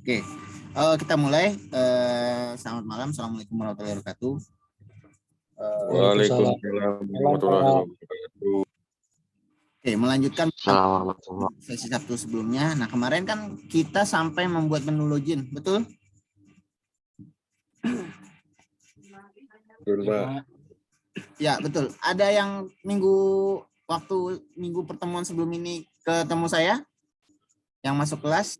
Oke, kita mulai. Selamat malam, assalamualaikum warahmatullahi wabarakatuh. Waalaikumsalam warahmatullahi wabarakatuh. Oke, melanjutkan Assalamualaikum. sesi Sabtu sebelumnya. Nah, kemarin kan kita sampai membuat menu login, betul? Betul, Pak. Ya, betul. Ada yang minggu pertemuan sebelum ini ketemu saya? Yang masuk kelas?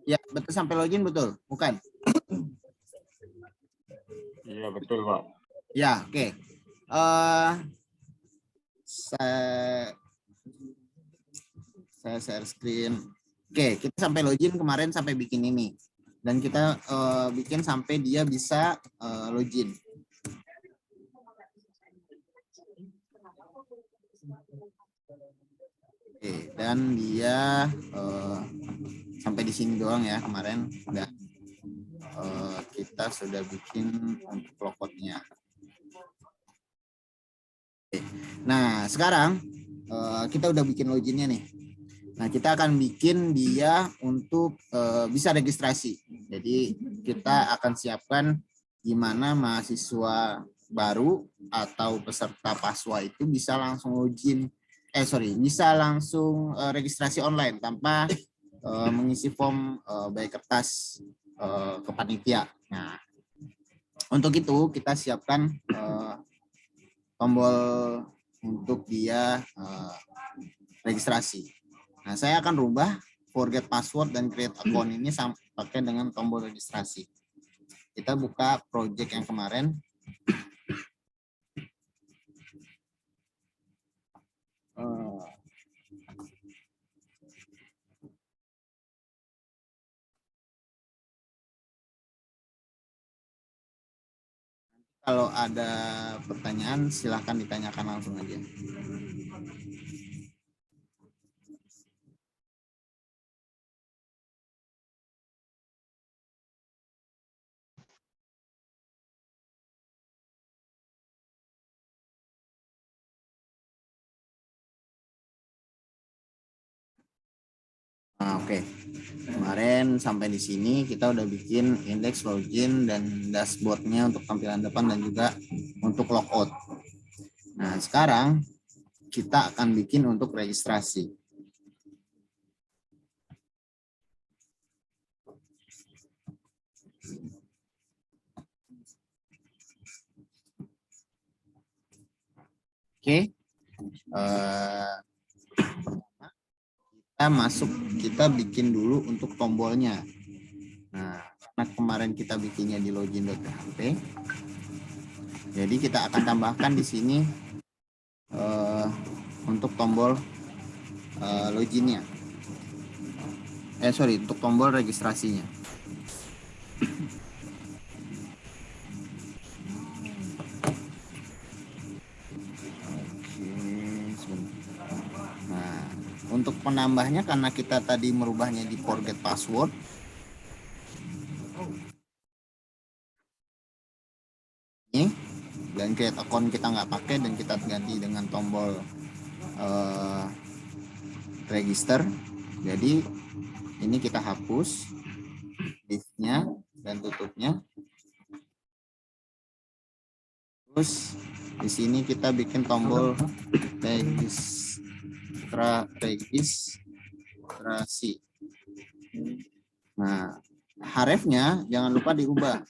Ya, betul, sampai login, betul? Bukan? Iya, betul, Pak. Ya, oke. Saya share screen. Oke, kita sampai login kemarin, sampai bikin ini. Dan kita bikin sampai dia bisa login. Oke, dan dia sampai di sini doang ya kemarin. Udah kita sudah bikin untuk logoutnya. Oke. Nah, sekarang kita udah bikin loginnya nih. Nah, kita akan bikin dia untuk bisa registrasi. Jadi kita akan siapkan gimana mahasiswa baru atau peserta PASWA itu bisa langsung login, bisa langsung registrasi online tanpa mengisi form baik kertas ke panitia. Nah, untuk itu kita siapkan tombol untuk dia registrasi. Nah, saya akan rubah forget password dan create account ini pakai dengan tombol registrasi. Kita buka project yang kemarin. Kalau ada pertanyaan, silahkan ditanyakan langsung aja. Nah, oke. Kemarin sampai di sini kita udah bikin indeks login dan dashboardnya untuk tampilan depan dan juga untuk logout. Nah, sekarang kita akan bikin untuk registrasi. Oke. Kita bikin dulu untuk tombolnya. Nah, karena kemarin kita bikinnya di login.php, jadi kita akan tambahkan di sini untuk tombol loginnya. Untuk tombol registrasinya. Untuk penambahnya, karena kita tadi merubahnya di forget password, ini dan create account kita nggak pakai dan kita ganti dengan tombol register. Jadi ini kita hapus div-nya dan tutupnya. Terus di sini kita bikin tombol registrasi. Nah, href-nya jangan lupa diubah.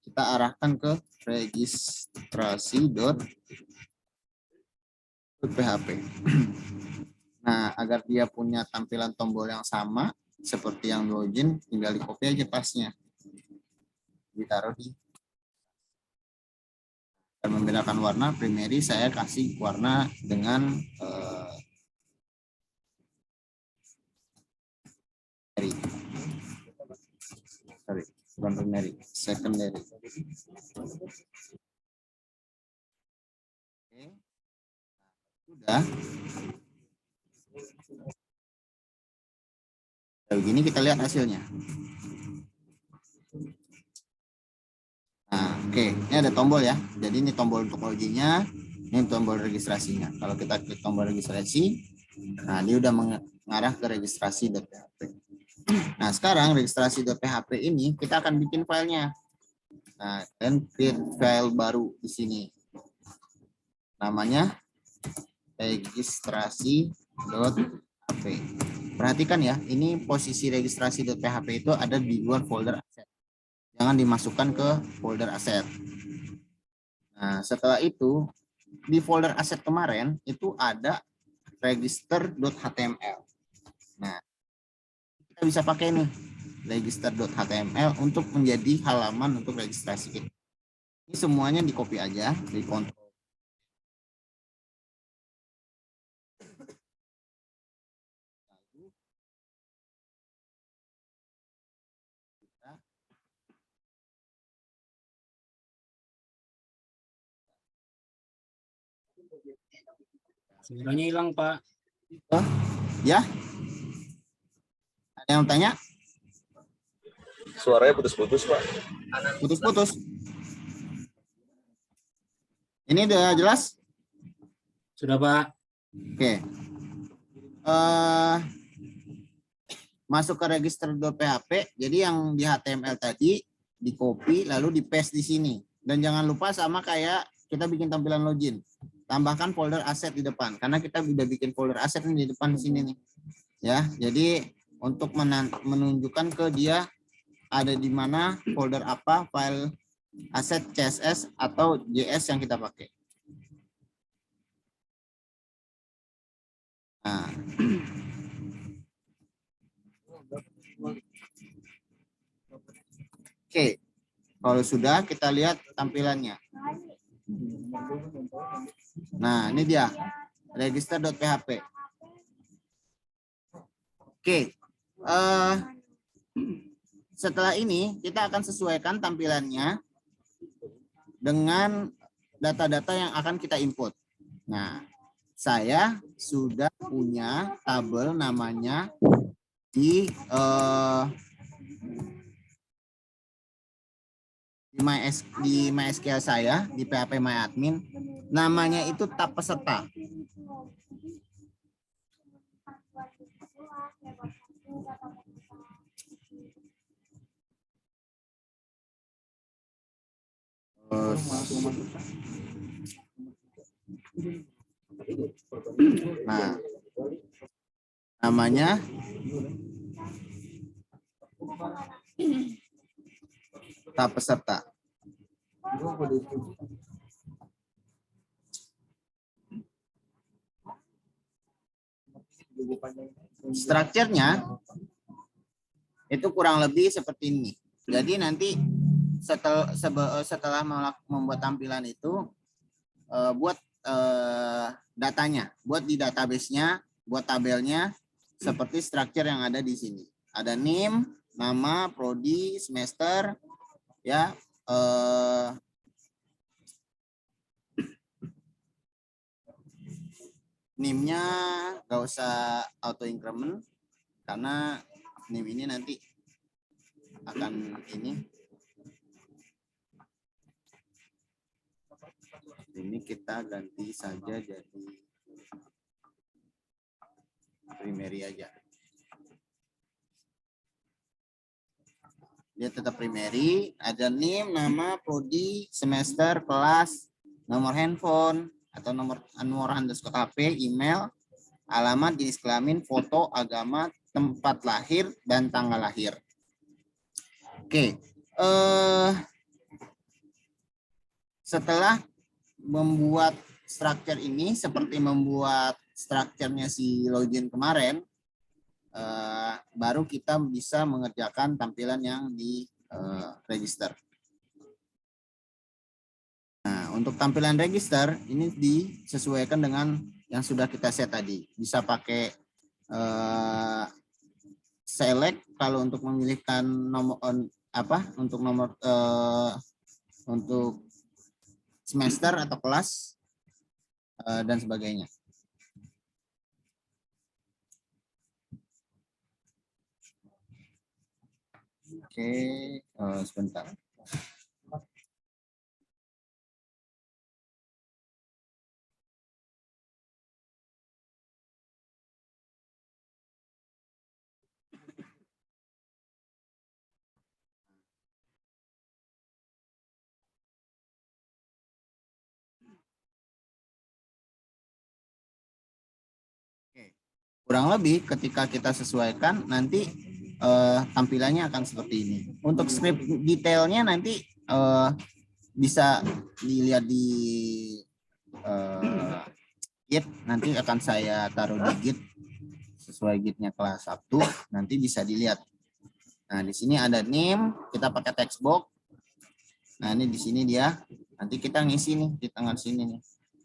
Kita arahkan ke registrasi.php. Nah, agar dia punya tampilan tombol yang sama seperti yang login, tinggal di copy aja pasnya. Ditaruh di dan membedakan warna primary, saya kasih warna dengan secondary. Oke. Sudah. Nah, begini kita lihat hasilnya. Nah, oke, ini ada tombol ya. Jadi ini tombol untuk loginnya, ini tombol registrasinya. Kalau kita klik tombol registrasi, nah dia udah ngarah ke registrasi.php. Nah, sekarang registrasi.php ini kita akan bikin filenya. Nah, dan create file baru di sini. Namanya registrasi.php. Perhatikan ya, ini posisi registrasi.php itu ada di luar folder aset. Jangan dimasukkan ke folder aset. Nah, setelah itu di folder aset kemarin itu ada register.html. Nah, kita bisa pakai nih register.html untuk menjadi halaman untuk registrasi kita. Ini semuanya di copy aja, di kontrol. Suaranya hilang, Pak. Oh, ya? Ada yang tanya? Suaranya putus-putus, Pak. Putus-putus. Ini udah jelas? Sudah, Pak. Oke. Masuk ke register.php. Jadi yang di HTML tadi di copy lalu di paste di sini. Dan jangan lupa sama kayak kita bikin tampilan login. Tambahkan folder aset di depan karena kita udah bikin folder aset di depan di sini nih. Ya, jadi untuk menunjukkan ke dia ada di mana folder apa file aset CSS atau JS yang kita pakai. Nah. Oke, kalau sudah kita lihat tampilannya. Nah, ini dia register.php. Oke, setelah ini kita akan sesuaikan tampilannya dengan data-data yang akan kita input. Nah, saya sudah punya tabel namanya di MySQL saya di PHP MyAdmin, namanya itu tab peserta. Nah, namanya tab peserta. Strukturnya itu kurang lebih seperti ini. Jadi nanti setelah membuat tampilan itu buat datanya, buat di database-nya, buat tabelnya seperti struktur yang ada di sini. Ada name, nama, prodi, semester, ya. NIM-nya nggak usah auto increment karena NIM ini nanti akan ini kita ganti saja jadi primary aja. Dia tetap primary, ada NIM, nama, prodi, semester, kelas, nomor handphone atau nomor underscore HP, email, alamat, jenis kelamin, foto, agama, tempat lahir, dan tanggal lahir. Oke, setelah membuat struktur ini seperti membuat strukturnya si login kemarin, baru kita bisa mengerjakan tampilan yang di register. Nah, untuk tampilan register ini disesuaikan dengan yang sudah kita set tadi. Bisa pakai select kalau untuk memilihkan nomor untuk nomor untuk semester atau kelas dan sebagainya. Oke, sebentar. Kurang lebih ketika kita sesuaikan nanti tampilannya akan seperti ini. Untuk script detailnya nanti bisa dilihat di Git, nanti akan saya taruh di Git sesuai Gitnya kelas Sabtu, nanti bisa dilihat. Nah, di sini ada name, kita pakai text box. Nah, ini di sini dia. Nanti kita ngisi nih di tengah sini nih.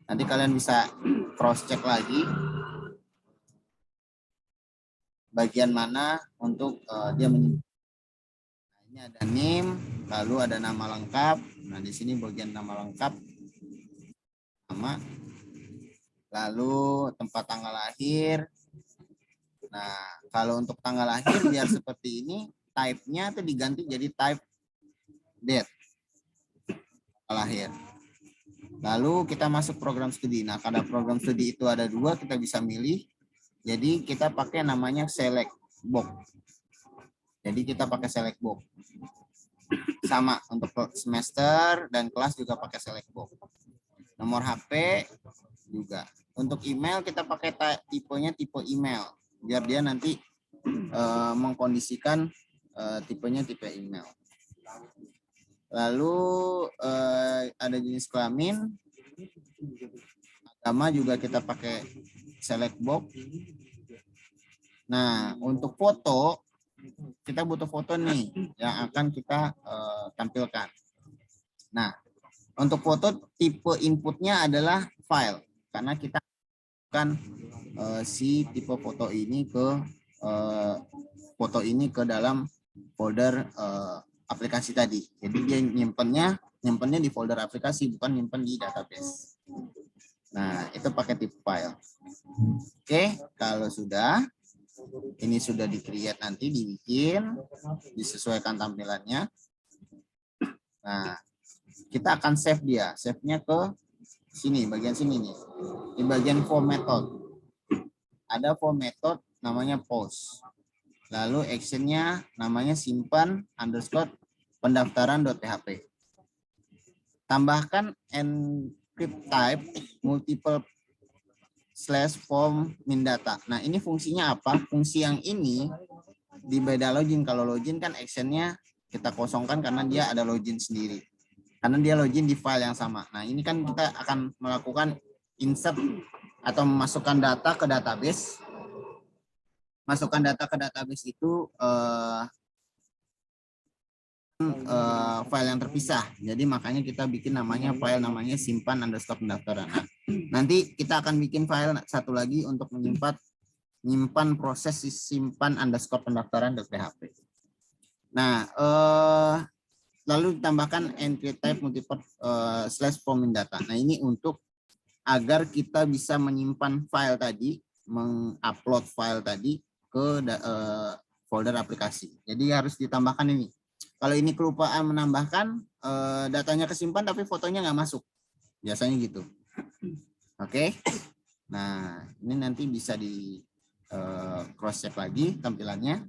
Nanti kalian bisa cross check lagi bagian mana untuk dia menyimpan. Nah, ini ada name, lalu ada nama lengkap. Nah, di sini bagian nama lengkap, nama, lalu tempat tanggal lahir. Nah, kalau untuk tanggal lahir biar seperti ini, type-nya itu diganti jadi type date, tanggal lahir. Lalu kita masuk program studi. Nah, karena program studi itu ada 2, kita bisa milih. Jadi kita pakai namanya select box. Jadi kita pakai select box. Sama untuk semester dan kelas juga pakai select box. Nomor HP juga. Untuk email kita pakai tipenya tipe email. Biar dia nanti mengkondisikan tipenya tipe email. Lalu ada jenis kelamin. Agama juga kita pakai select box. Nah, untuk foto, kita butuh foto nih yang akan kita tampilkan. Nah, untuk foto tipe inputnya adalah file, karena kita akan si tipe foto ini ke dalam folder aplikasi tadi. Jadi dia nyimpennya di folder aplikasi, bukan nyimpen di database. Nah, itu pakai tipe file. Oke, kalau sudah, ini sudah di-create, nanti dibikin, disesuaikan tampilannya. Nah, kita akan save dia. Save-nya ke sini, bagian sini nih. Di bagian form method. Ada form method namanya post. Lalu action-nya namanya simpan underscore pendaftaran.php. Tambahkan encrypt type multiple / form min data. Nah, ini fungsinya apa? Fungsi yang ini di beda login. Kalau login kan actionnya kita kosongkan karena dia ada login sendiri. Karena dia login di file yang sama. Nah, ini kan kita akan melakukan insert atau memasukkan data ke database. Masukkan data ke database itu file yang terpisah. Jadi makanya kita bikin namanya file namanya simpan underscore pendaftaran. Nah, nanti kita akan bikin file satu lagi untuk menyimpan proses simpan underscore pendaftaran.php. Nah, lalu ditambahkan encrypt type multiple / form min data. Nah, ini untuk agar kita bisa menyimpan file tadi, mengupload file tadi ke folder aplikasi. Jadi harus ditambahkan ini. Kalau ini kelupaan menambahkan, datanya kesimpan tapi fotonya nggak masuk. Biasanya gitu. Oke. Nah, ini nanti bisa di cross check lagi tampilannya.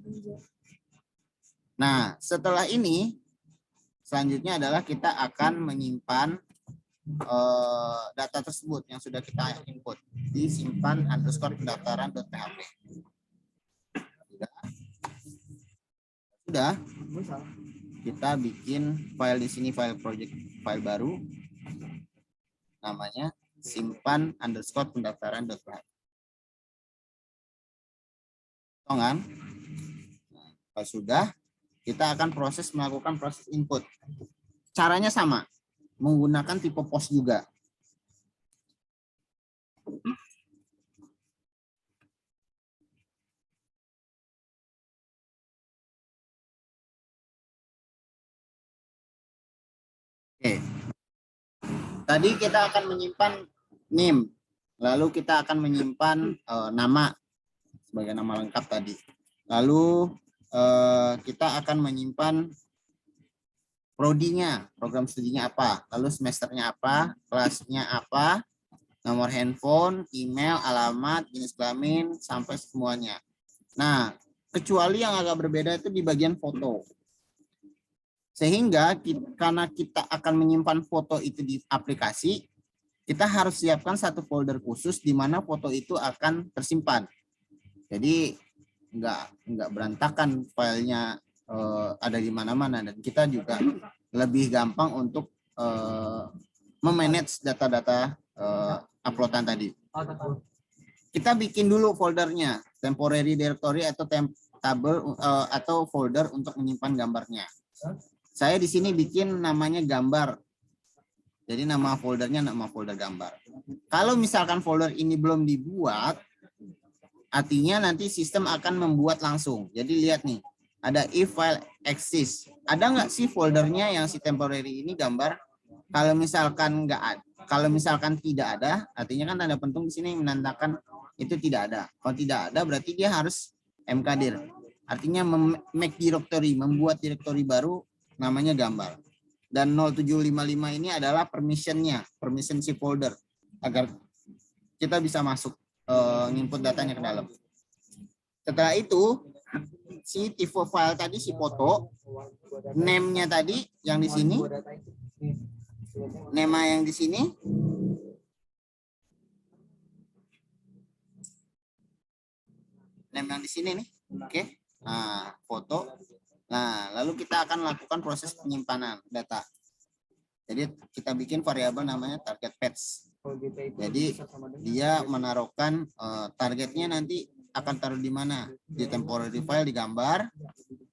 Nah, setelah ini, selanjutnya adalah kita akan menyimpan data tersebut yang sudah kita input di simpan underscore pendaftaran.php. Sudah. Kita bikin file di sini, file project, file baru namanya simpan underscore pendaftaran.php. Nah, kalau sudah, kita akan melakukan proses input. Caranya sama, menggunakan tipe post juga. Oke. Tadi kita akan menyimpan name, lalu kita akan menyimpan nama sebagai nama lengkap tadi. Lalu kita akan menyimpan prodinya, program studinya apa, lalu semesternya apa, kelasnya apa, nomor handphone, email, alamat, jenis kelamin, sampai semuanya. Nah, kecuali yang agak berbeda itu di bagian foto. Sehingga karena kita akan menyimpan foto itu di aplikasi, kita harus siapkan satu folder khusus di mana foto itu akan tersimpan. Jadi nggak berantakan filenya, ada di mana-mana, dan kita juga lebih gampang untuk memanage data-data uploadan tadi. Kita bikin dulu foldernya, temporary directory atau table atau folder untuk menyimpan gambarnya. Saya di sini bikin namanya gambar. Jadi nama foldernya nama folder gambar. Kalau misalkan folder ini belum dibuat, artinya nanti sistem akan membuat langsung. Jadi lihat nih, ada if file exists. Ada nggak sih foldernya yang si temporary ini gambar? Kalau misalkan nggak ada, kalau misalkan tidak ada, artinya kan tanda pentung di sini menandakan itu tidak ada. Kalau tidak ada, berarti dia harus mkdir. Artinya make directory, membuat directory baru namanya gambar. Dan 0755 ini adalah permission-nya, permission si folder, agar kita bisa masuk nginput datanya ke dalam. Setelah itu, si tipe file tadi, si foto, name-nya tadi yang di sini, nama yang di sini, name yang di sini nih, oke. Nah, foto. Nah, lalu kita akan lakukan proses penyimpanan data. Jadi kita bikin variabel namanya target page. Jadi dia menaruhkan targetnya nanti akan taruh di mana? Di temporary file, di gambar.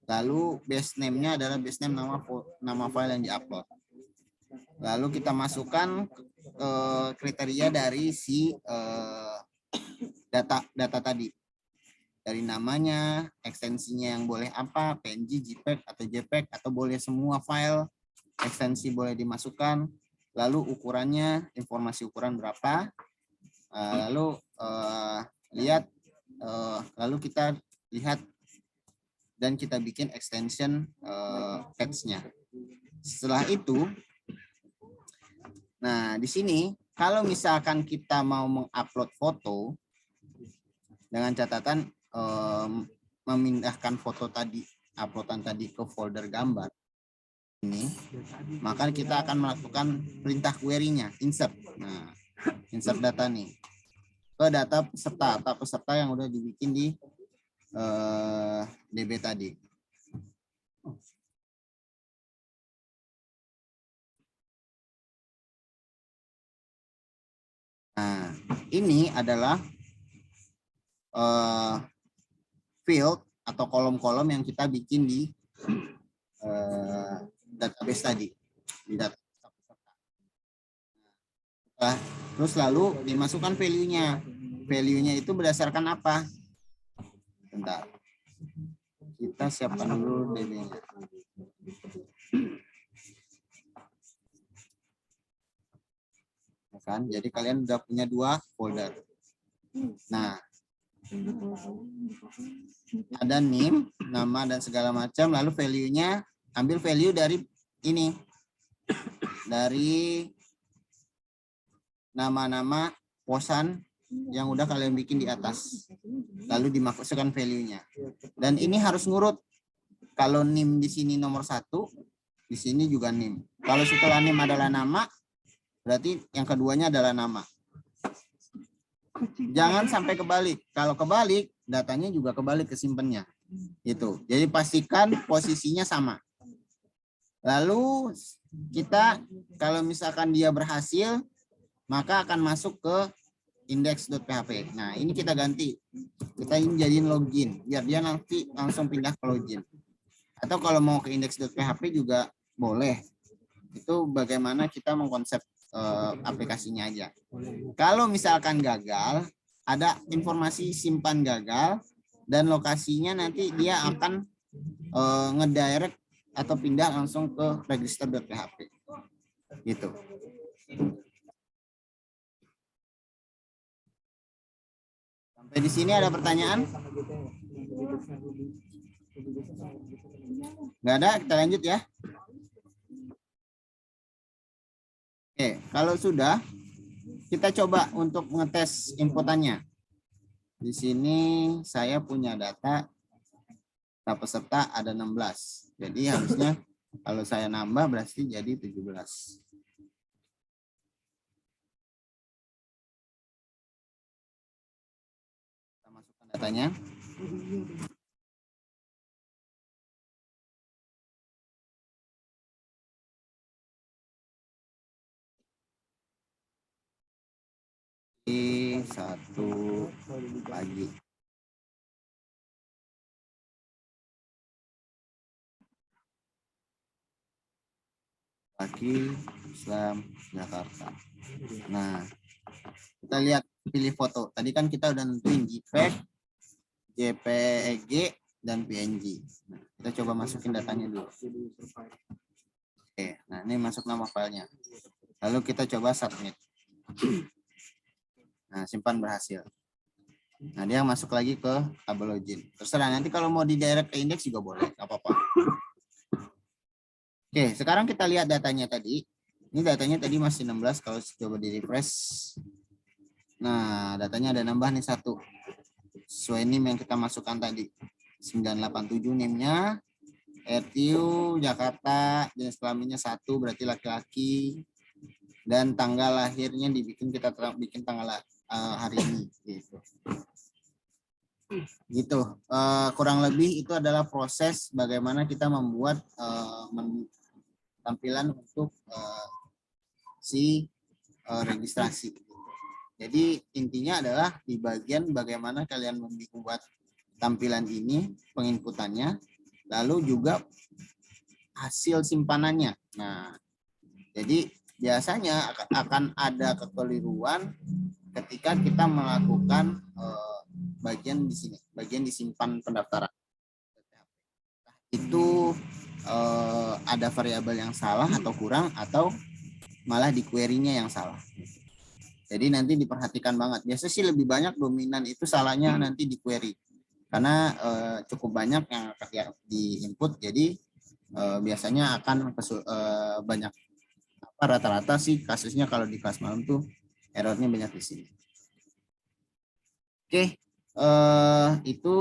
Lalu base name-nya adalah base name nama file yang diupload. Lalu kita masukkan kriteria dari si data tadi. Dari namanya, ekstensinya yang boleh apa, PNG, JPEG, atau JPEG, atau boleh semua file, ekstensi boleh dimasukkan, lalu ukurannya, informasi ukuran berapa, lalu lalu kita lihat dan kita bikin extension text-nya. Setelah itu, nah di sini kalau misalkan kita mau mengupload foto dengan catatan memindahkan foto tadi, uploadan tadi ke folder gambar ini, maka kita akan melakukan perintah query-nya, insert. Nah, insert data nih ke data peserta yang udah dibikin di DB tadi. Nah, ini adalah field atau kolom-kolom yang kita bikin di database tadi, di data peserta. Terus lalu dimasukkan value-nya. Value-nya itu berdasarkan apa? Bentar. Kita siapkan dulu DB-nya. Kan? Jadi kalian udah punya 2 folder. Nah, ada name, nama dan segala macam, lalu value-nya ambil value dari ini. Dari nama-nama posan yang udah kalian bikin di atas. Lalu dimasukkan value-nya. Dan ini harus ngurut. Kalau name di sini nomor 1, di sini juga name. Kalau setelah name adalah nama, berarti yang keduanya adalah nama. Jangan sampai kebalik. Kalau kebalik, datanya juga kebalik ke simpennya. Gitu. Jadi pastikan posisinya sama. Lalu kita kalau misalkan dia berhasil, maka akan masuk ke index.php. Nah, ini kita ganti. Kita ini jadiin login biar dia nanti langsung pindah ke login. Atau kalau mau ke index.php juga boleh. Itu bagaimana kita mengkonsep aplikasinya aja. Kalau misalkan gagal, ada informasi simpan gagal dan lokasinya nanti dia akan ngedirect atau pindah langsung ke register.php. Gitu. Sampai di sini ada pertanyaan? Nggak ada, kita lanjut ya. Oke, kalau sudah, kita coba untuk ngetes inputannya. Di sini saya punya data peserta ada 16. Jadi harusnya kalau saya nambah berarti jadi 17. Kita masukkan datanya. Di 1 pagi. Pagi Islam Jakarta. Nah, kita lihat pilih foto. Tadi kan kita udah nentuin JPEG, JPG, dan PNG. Nah, kita coba masukin datanya dulu. Oke, nah ini masuk nama filenya. Lalu kita coba submit. Nah, simpan berhasil. Nah, dia masuk lagi ke tabel login. Terserah, nanti kalau mau di direct ke index juga boleh, nggak apa-apa. Oke, sekarang kita lihat datanya tadi. Ini datanya tadi masih 16, kalau coba di refresh. Nah, datanya ada nambah nih 1. Sesuai NIM yang kita masukkan tadi. 987 NIM-nya. RTU Jakarta, jenis kelaminnya 1, berarti laki-laki. Dan tanggal lahirnya dibikin, kita bikin tanggal hari ini. Gitu. Kurang lebih itu adalah proses bagaimana kita membuat tampilan untuk registrasi. Jadi intinya adalah di bagian bagaimana kalian membuat tampilan ini, penginputannya, lalu juga hasil simpanannya. Nah, jadi biasanya akan ada kekeliruan ketika kita melakukan bagian di sini, bagian disimpan pendaftaran. Itu ada variabel yang salah atau kurang, atau malah di query-nya yang salah. Jadi nanti diperhatikan banget. Biasanya sih lebih banyak dominan itu salahnya nanti di query. Karena cukup banyak yang di input, jadi biasanya akan banyak. Rata-rata sih kasusnya kalau di kelas malam tuh errornya banyak di sini. Oke, itu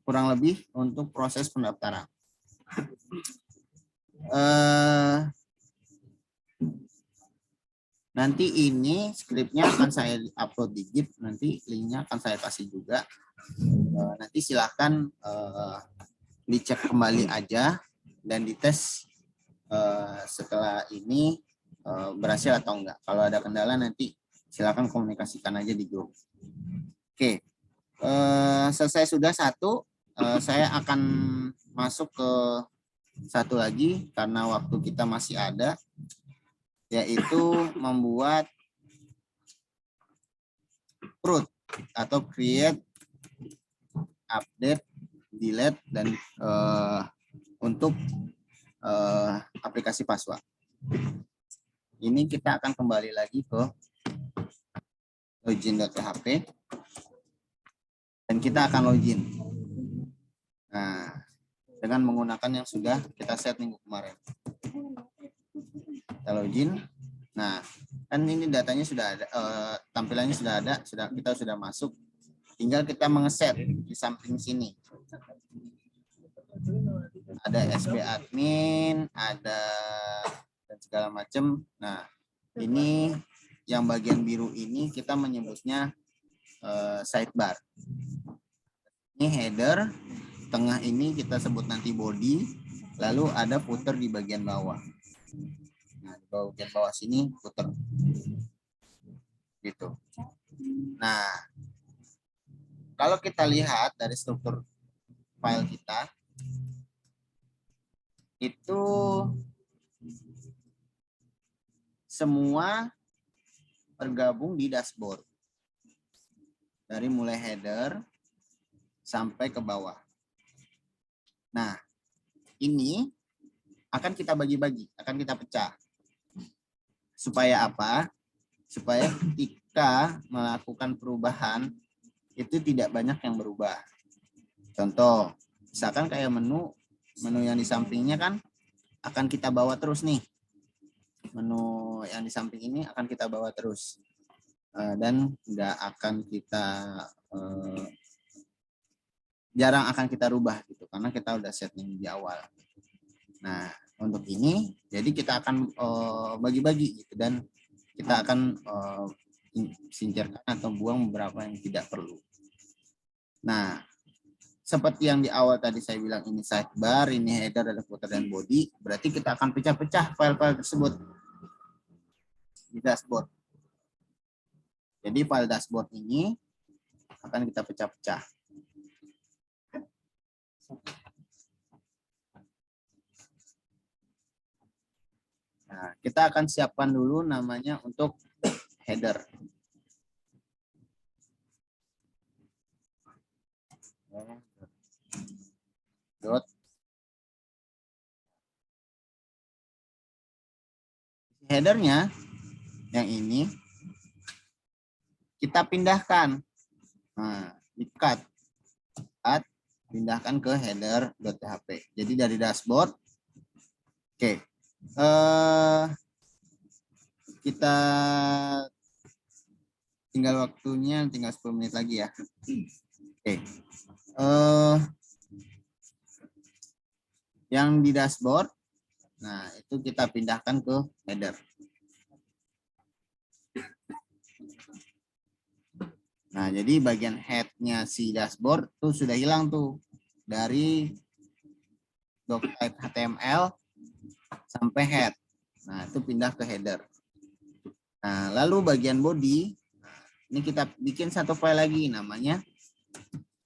kurang lebih untuk proses pendaftaran. Nanti ini skripnya akan saya upload di Git, nanti linknya akan saya kasih juga. Nanti silahkan dicek kembali aja dan dites setelah ini berhasil atau enggak. Kalau ada kendala nanti silahkan komunikasikan aja di grup. Oke, selesai sudah 1, saya akan masuk ke 1 lagi karena waktu kita masih ada, yaitu membuat root atau create, update, delete, dan untuk aplikasi Paswa. Ini kita akan kembali lagi ke login.php dan kita akan login. Nah, dengan menggunakan yang sudah kita set minggu kemarin. Kita login. Nah, kan ini datanya sudah ada, tampilannya sudah ada, kita sudah masuk. Tinggal kita mengeset di samping sini. Ada SB admin, ada dan segala macam. Nah, ini yang bagian biru ini kita menyebutnya sidebar. Ini header, tengah ini kita sebut nanti body, lalu ada footer di bagian bawah. Nah, di bagian bawah sini footer. Gitu. Nah, kalau kita lihat dari struktur file kita, itu semua tergabung di dashboard. Dari mulai header sampai ke bawah. Nah, ini akan kita bagi-bagi, akan kita pecah. Supaya apa? Supaya ketika melakukan perubahan, itu tidak banyak yang berubah. Contoh, misalkan kayak menu yang di sampingnya kan akan kita bawa terus nih. Menu yang di samping ini akan kita bawa terus. Dan nggak akan kita jarang akan kita rubah gitu, karena kita udah setting di awal. Nah, untuk ini jadi kita akan bagi-bagi gitu, dan kita akan singkirkan atau buang beberapa yang tidak perlu. Nah, seperti yang di awal tadi saya bilang, ini sidebar, ini header, ada footer dan body. Berarti kita akan pecah-pecah file-file tersebut di dashboard. Jadi file dashboard ini akan kita pecah-pecah. Nah, kita akan siapkan dulu namanya untuk header. Dot. Headernya yang ini kita pindahkan. Nah, di-cut. Pindahkan ke header.php. Jadi dari dashboard. Oke. Kita tinggal waktunya tinggal 10 menit lagi ya. Oke. Yang di dashboard, nah itu kita pindahkan ke header. Nah, jadi bagian head-nya si dashboard tuh sudah hilang tuh dari doc type HTML sampai head. Nah, itu pindah ke header. Nah, lalu bagian body, ini kita bikin satu file lagi namanya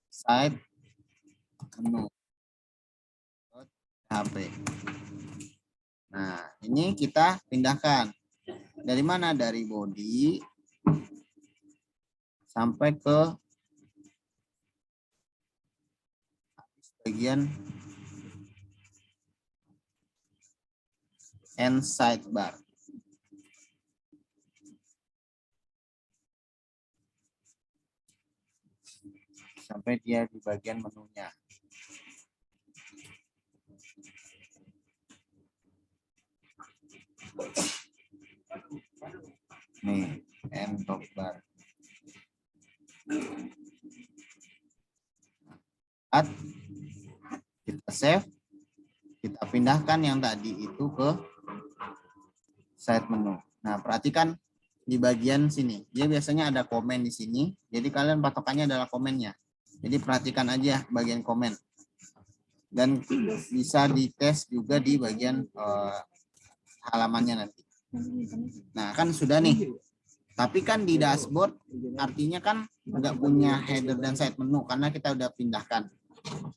site menu.php. Nah, ini kita pindahkan. Dari mana? Dari body sampai ke bagian end sidebar. Sampai dia di bagian menunya. Nih, end top bar. Kita save, kita pindahkan yang tadi itu ke side menu. Nah, perhatikan di bagian sini, dia biasanya ada komen di sini, jadi kalian patokannya adalah komennya. Jadi perhatikan aja bagian komen. Dan bisa dites juga di bagian halamannya nanti. Nah, kan sudah nih. Tapi kan di dashboard artinya kan nggak punya header dan side menu karena kita udah pindahkan.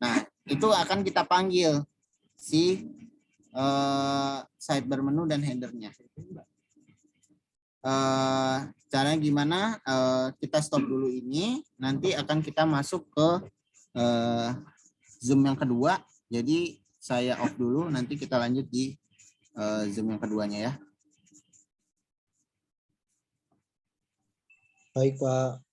Nah, itu akan kita panggil si sidebar menu dan headernya. Caranya gimana? Kita stop dulu ini, nanti akan kita masuk ke Zoom yang kedua. Jadi saya off dulu, nanti kita lanjut di Zoom yang keduanya ya. Baik, Pak.